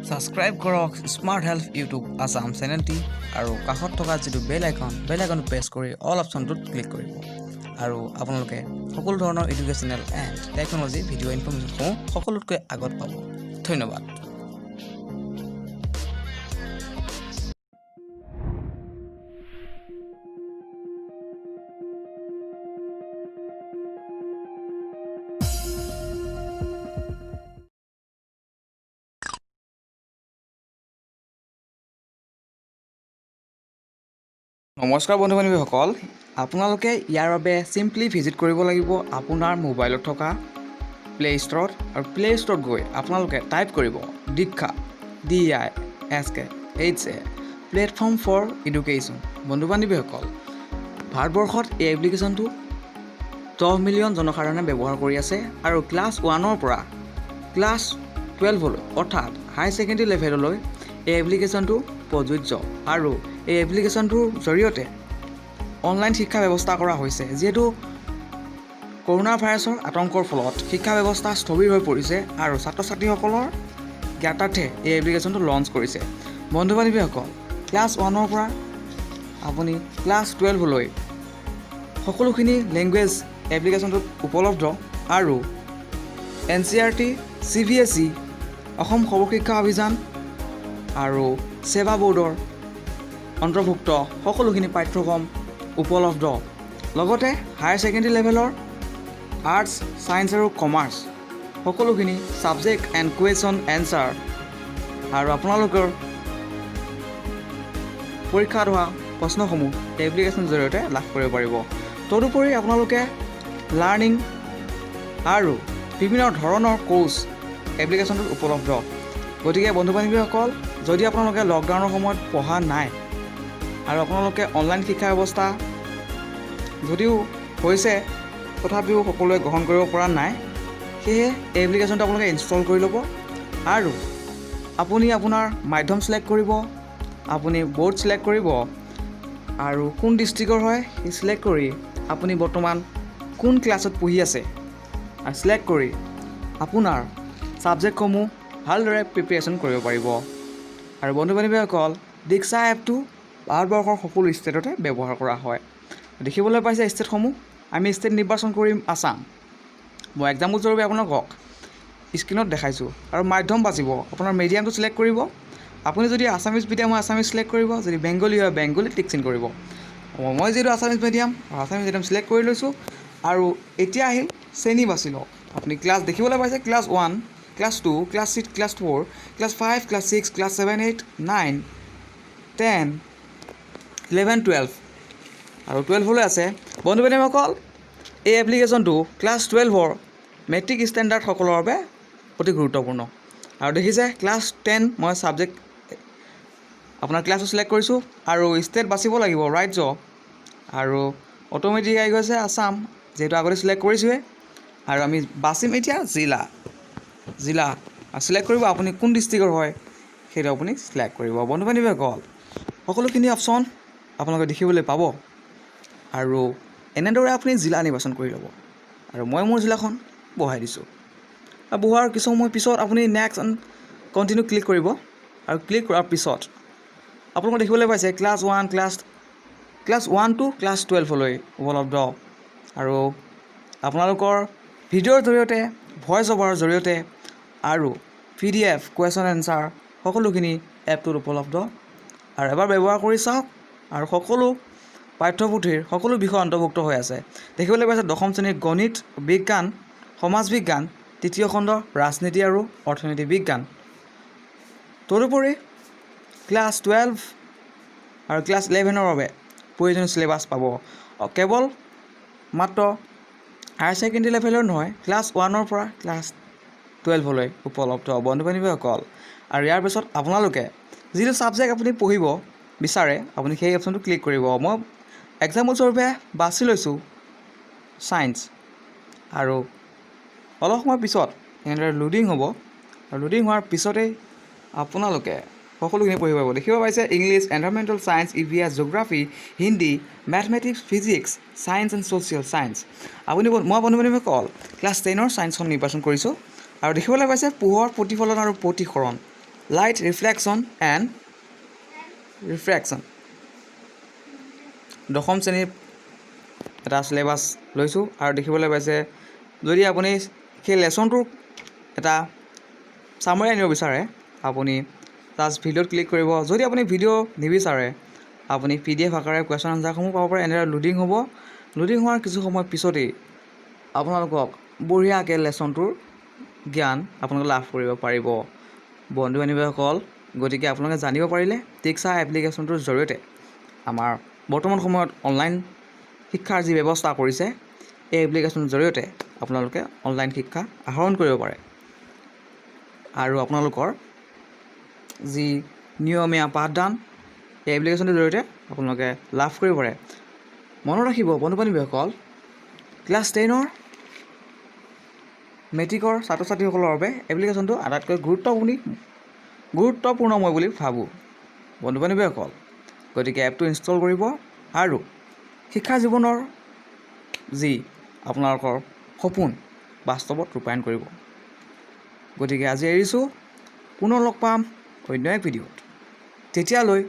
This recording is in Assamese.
সাবস্ক্ৰাইব কৰক স্মাৰ্ট হেল্থ ইউটিউব আসাম চেনেলটি আৰু কাষত থকা যিটো বেল আইকন প্ৰেছ কৰি অল অপশ্যনটোত ক্লিক কৰিব আৰু আপোনালোকে সকলো ধৰণৰ এডুকেশ্যনেল এণ্ড টেকন'লজি ভিডিঅ' ইনফৰ্মেশ্যনসমূহ সকলোতকৈ আগত পাব। ধন্যবাদ। নমস্কাৰ বন্ধু বান্ধৱীসকল, আপোনালোকে ইয়াৰ বাবে চিম্পলি ভিজিট কৰিব লাগিব আপোনাৰ মোবাইলত থকা প্লে ষ্ট'ৰত আৰু প্লে ষ্ট'ৰত গৈ আপোনালোকে টাইপ কৰিব দীক্ষা DISKHA প্লেটফৰ্ম ফৰ এডুকেশ্যন। বন্ধু বান্ধৱীসকল, ভাৰতবৰ্ষত এই এপ্লিকেশ্যনটো 10 মিলিয়ন জনসাধাৰণে ব্যৱহাৰ কৰি আছে আৰু ক্লাছ 1ৰ পৰা ক্লাছ 12লৈ অৰ্থাৎ হাই ছেকেণ্ডেৰী লেভেললৈ এই এপ্লিকেশ্যনটো প্ৰযোজ্য আৰু এই এপ্লিকেশ্যনটোৰ জৰিয়তে অনলাইন শিক্ষা ব্যৱস্থা কৰা হৈছে। যিহেতু কৰোণা ভাইৰাছৰ আতংকৰ ফলত শিক্ষা ব্যৱস্থা স্থবিৰ হৈ পৰিছে আৰু ছাত্ৰ ছাত্ৰীসকলৰ জ্ঞাতাৰ্থে এই এপ্লিকেশ্যনটো লঞ্চ কৰিছে। বন্ধু বান্ধৱীসকল, ক্লাছ 1ৰ পৰা আপুনি ক্লাছ 12লৈ সকলোখিনি লেংগুৱেজ এপ্লিকেশ্যনটোত উপলব্ধ আৰু NCERT, CBSE, অসম সৰ্বশিক্ষা অভিযান আৰু সেৱা বোৰ্ডৰ অন্তৰ্ভুক্ত সকলোখিনি পাঠ্যক্ৰম উপলব্ধ। লগতে হায়াৰ ছেকেণ্ডেৰী লেভেলৰ আৰ্টছ, ছায়েন্স আৰু কমাৰ্চ সকলোখিনি ছাবজেক্ট এণ্ড কুৱেশ্যন এনচাৰ আৰু আপোনালোকৰ পৰীক্ষাত হোৱা প্ৰশ্নসমূহ এপ্লিকেশ্যনৰ জৰিয়তে লাভ কৰিব পাৰিব। তদুপৰি আপোনালোকে লাৰ্ণিং আৰু বিভিন্ন ধৰণৰ কোৰ্চ এপ্লিকেশ্যনটোত উপলব্ধ। গতিকে বন্ধু বান্ধৱীসকল, যদি আপোনালোকে লকডাউনৰ সময়ত পঢ়া নাই আৰু আপোনালোকে অনলাইন শিক্ষা ব্যৱস্থা যদিও হৈছে তথাপিও সকলোৱে গ্ৰহণ কৰিব পৰা নাই, সেয়ে এই এপ্লিকেশ্যনটো আপোনালোকে ইনষ্টল কৰি ল'ব আৰু আপুনি আপোনাৰ মাধ্যম ছিলেক্ট কৰিব, আপুনি বৰ্ড ছিলেক্ট কৰিব আৰু কোন ডিষ্ট্ৰিক্টৰ হয় সেই ছিলেক্ট কৰি আপুনি বৰ্তমান কোন ক্লাছত পঢ়ি আছে আৰু ছিলেক্ট কৰি আপোনাৰ ছাবজেক্টসমূহ ভালদৰে প্ৰিপেৰেশ্যন কৰিব পাৰিব। আৰু বন্ধু বান্ধৱীসকল, দীক্ষা এপটো ভাৰতবৰ্ষৰ সকলো ষ্টেটতে ব্যৱহাৰ কৰা হয়। দেখিবলৈ পাইছে ষ্টেটসমূহ, আমি ষ্টেট নিৰ্বাচন কৰিম আসাম। মই এক্সাম্পল স্বৰূপে আপোনালোকক স্ক্ৰীণত দেখাইছোঁ আৰু মাধ্যম বাচিব, আপোনাৰ মিডিয়ামটো ছিলেক্ট কৰিব। আপুনি যদি আছামিজ মিডিয়াম হয় আছামিজ ছিলেক্ট কৰিব, যদি বেংগলী হয় বেংগলী টিক চিন কৰিব। মই যিহেতু আছামিজ মিডিয়াম ছিলেক্ট কৰি লৈছোঁ আৰু এতিয়া আহিল শ্ৰেণী বাছি লওক। আপুনি ক্লাছ দেখিবলৈ পাইছে class 1, class 2, class 6, class 4, class 5, class 6, class 7, 8, 9, 10, 11, 12 আৰু 12লৈ আছে। বন্ধু বান্ধৱীসকল, এই এপ্লিকেশ্যনটো ক্লাছ 12ৰ মেট্ৰিক ষ্টেণ্ডাৰ্ডসকলৰ বাবে অতি গুৰুত্বপূৰ্ণ। আৰু দেখিছে ক্লাছ 10 মই ছাবজেক্ট আপোনাৰ ক্লাছটো ছিলেক্ট কৰিছোঁ আৰু ষ্টেট বাচিব লাগিব ৰাজ্য আৰু অট'মেটিক আহি গৈছে আসাম, যিহেতু আগতে ছিলেক্ট কৰিছোঁৱে। আৰু আমি বাচিম এতিয়া জিলা ছিলেক্ট কৰিব, আপুনি কোন ডিষ্ট্ৰিক্টৰ হয় সেইটো আপুনি ছিলেক্ট কৰিব। বন্ধু বান্ধৱীসকল, সকলোখিনি অপশ্যন আপোনালোকে দেখিবলৈ পাব আৰু এনেদৰে আপুনি জিলা নিৰ্বাচন কৰি ল'ব। আৰু মই মোৰ জিলাখন বহাই দিছোঁ আৰু বহোৱাৰ কিছু সময় পিছত আপুনি নেক্সট এণ্ড কণ্টিনিউ ক্লিক কৰিব আৰু ক্লিক কৰাৰ পিছত আপোনালোকে দেখিবলৈ পাইছে ক্লাছ 1 to ক্লাছ 12লৈ উপলব্ধ। আৰু আপোনালোকৰ ভিডিঅ'ৰ জৰিয়তে, ভইচ অভাৰৰ জৰিয়তে আৰু PDF কুৱেশ্যন এনচাৰ সকলোখিনি এপটোত উপলব্ধ। আৰু এবাৰ ব্যৱহাৰ কৰি চাওক আৰু সকলো পাঠ্যপুথিৰ সকলো বিষয় অন্তৰ্ভুক্ত হৈ আছে। দেখিবলৈ পাইছে 10ম শ্ৰেণীৰ গণিত, বিজ্ঞান, সমাজ বিজ্ঞান, 3য় খণ্ড ৰাজনীতি আৰু অৰ্থনীতি বিজ্ঞান। তদুপৰি ক্লাছ 12 আৰু ক্লাছ 11ৰ বাবে প্ৰয়োজনীয় চিলেবাছ পাব। কেৱল মাত্ৰ হায়াৰ ছেকেণ্ডেৰী লেভেলৰ নহয়, ক্লাছ 1ৰ পৰা ক্লাছ 12লৈ উপলব্ধ। বন্ধু বান্ধৱীসকল, আৰু ইয়াৰ পিছত আপোনালোকে যিটো ছাবজেক্ট আপুনি পঢ়িব বিচাৰে আপুনি সেই অপশ্যনটো ক্লিক কৰিব। মই এক্সাম্পল স্বৰূপে বাছি লৈছোঁ ছায়েন্স আৰু অলপ সময় পিছত এনেদৰে লোডিং হ'ব আৰু লোডিং হোৱাৰ পিছতেই আপোনালোকে সকলোখিনি পঢ়িব পাৰিব। দেখিব পাইছে English, environmental science, EVS, geography, Hindi, mathematics, physics, science and social science. মই বন্ধু বান্ধৱীসকল ক্লাছ 10ৰ ছায়েন্সখন নিৰ্বাচন কৰিছোঁ আৰু দেখিবলৈ পাইছে পোহৰ, প্ৰতিফলন আৰু প্ৰতিসৰণ লাইট ৰিফ্লেকশ্যন এণ্ড ৰিফ্ৰেকশ্যন। দশম শ্ৰেণীৰ এটা চিলেবাছ লৈছোঁ আৰু দেখিবলৈ পাইছে যদি আপুনি সেই লেচনটোৰ এটা চামাৰি আনিব বিচাৰে আপুনি জাষ্ট ভিডিঅ'ত ক্লিক কৰিব। যদি আপুনি ভিডিঅ' নিবিচাৰে আপুনি PDF আকাৰে কুৱেশ্যন আনচাৰসমূহ পাব পাৰে। এনেদৰে লোডিং হ'ব। লোডিং হোৱাৰ কিছু সময় পিছতেই আপোনালোকক বঢ়িয়াকৈ লেচনটোৰ জ্ঞান আপোনালোকে লাভ কৰিব পাৰিব। বন্ধু বান্ধৱীসকল, গতিকে আপোনালোকে জানিব পাৰিলে টিক্সা এপ্লিকেশ্যনটোৰ জৰিয়তে আমাৰ বৰ্তমান সময়ত অনলাইন শিক্ষাৰ যি ব্যৱস্থা কৰিছে এই এপ্লিকেশ্যনৰ জৰিয়তে আপোনালোকে অনলাইন শিক্ষা আহৰণ কৰিব পাৰে আৰু আপোনালোকৰ যি নিয়মীয়া পাঠদান এই এপ্লিকেশ্যনটোৰ জৰিয়তে আপোনালোকে লাভ কৰিব পাৰে। মনত ৰাখিব বন্ধু বান্ধৱীসকল, ক্লাছ 10ৰ মেট্ৰিকৰ ছাত্ৰ ছাত্ৰীসকলৰ বাবে এপ্লিকেশ্যনটো আটাইতকৈ গুৰুত্বপূৰ্ণ মই বুলি ভাবোঁ বন্ধু বান্ধৱীসকল। গতিকে এপটো ইনষ্টল কৰিব আৰু শিক্ষা জীৱনৰ যি আপোনালোকৰ সপোন বাস্তৱত ৰূপায়ণ কৰিব। গতিকে আজি এৰিছোঁ, পুনৰ লগ পাম অন্য এক ভিডিঅ'ত। তেতিয়ালৈ